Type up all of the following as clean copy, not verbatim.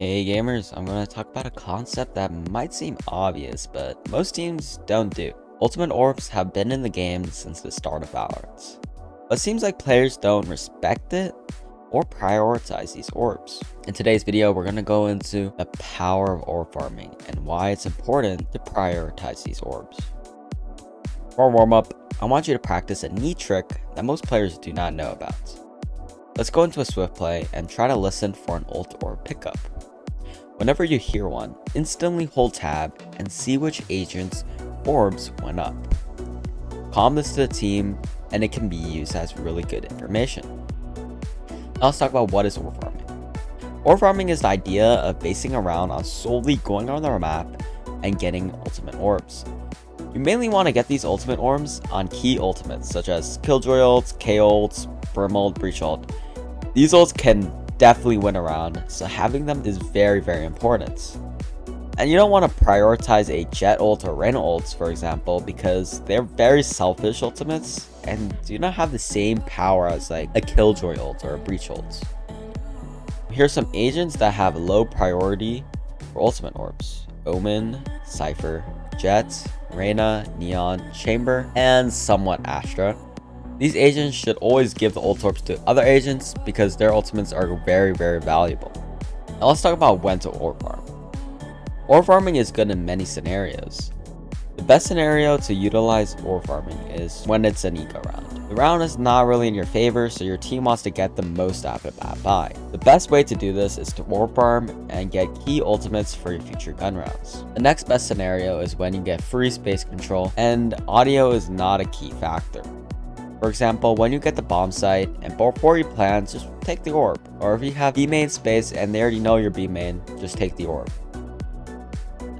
Hey gamers, I'm going to talk about a concept that might seem obvious, but most teams don't do. Ultimate orbs have been in the game since the start of Valorant, but it seems like players don't respect it or prioritize these orbs. In today's video, we're going to go into the power of orb farming and why it's important to prioritize these orbs. For warm up, I want you to practice a neat trick that most players do not know about. Let's go into a swift play and try to listen for an ult orb pickup. Whenever you hear one, instantly hold tab and see which agent's orbs went up. Calm this to the team and it can be used as really good information. Now let's talk about what is orb farming. Orb farming is the idea of basing around on solely going on the map and getting ultimate orbs. You mainly want to get these ultimate orbs on key ultimates such as Killjoy ults, K ults, Brim ult, Breach ult. These ults can definitely win around, so having them is very important. And you don't want to prioritize a Jet ult or Reyna ults, for example, because they're very selfish ultimates and do not have the same power as like a Killjoy ult or a Breach ult. Here's some agents that have low priority for ultimate orbs: Omen, Cypher, Jet, Reyna, Neon, Chamber, and somewhat Astra. These agents should always give the ult orbs to other agents because their ultimates are very valuable. Now let's talk about when to orb farm. Orb farming is good in many scenarios. The best scenario to utilize orb farming is when it's an eco round. The round is not really in your favor, so your team wants to get the most out of that buy. The best way to do this is to orb farm and get key ultimates for your future gun rounds. The next best scenario is when you get free space control and audio is not a key factor. For example, when you get the bomb site and before you plant, just take the orb. Or if you have B main space and they already know you're B main, just take the orb.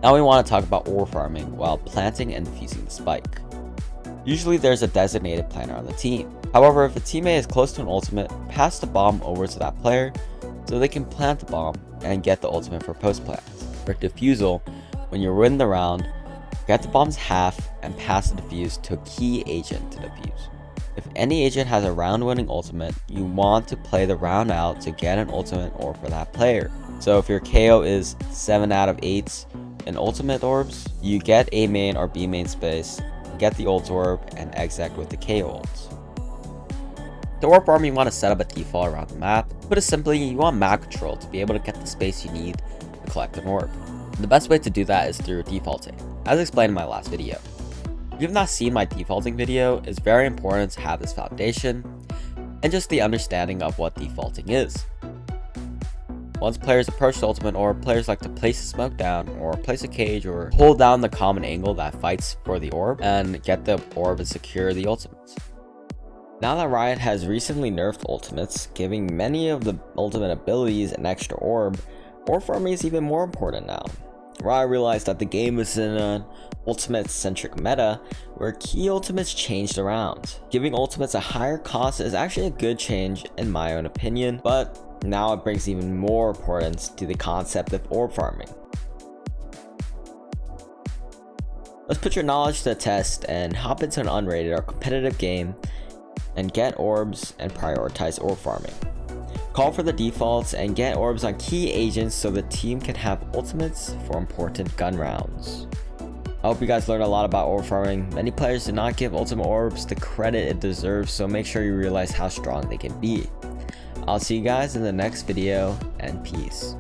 Now we want to talk about orb farming while planting and defusing the spike. Usually there's a designated planner on the team. However, if a teammate is close to an ultimate, pass the bomb over to that player so they can plant the bomb and get the ultimate for post plant. For defusal, when you win the round, get the bomb's half and pass the defuse to a key agent to defuse. If any agent has a round-winning ultimate, you want to play the round out to get an ultimate orb for that player. So if your KO is 7 out of 8 in ultimate orbs, you get A main or B main space, get the ult orb, and exec with the KO ults. The orb farm, you want to set up a default around the map. Put it simply, you want map control to be able to get the space you need to collect an orb. The best way to do that is through defaulting, as explained in my last video. If you've not seen my defaulting video, it's very important to have this foundation and just the understanding of what defaulting is. Once players approach the ultimate orb, players like to place a smoke down or place a cage or hold down the common angle that fights for the orb and get the orb and secure the ultimates. Now that Riot has recently nerfed ultimates, giving many of the ultimate abilities an extra orb farming is even more important now. Riot realized that the game is in an ultimate-centric meta where key ultimates changed around. Giving ultimates a higher cost is actually a good change in my own opinion, but now it brings even more importance to the concept of orb farming. Let's put your knowledge to the test and hop into an unrated or competitive game and get orbs and prioritize orb farming. Call for the defaults and get orbs on key agents so the team can have ultimates for important gun rounds. I hope you guys learned a lot about orb farming. Many players do not give ultimate orbs the credit it deserves, so make sure you realize how strong they can be. I'll see you guys in the next video, and peace.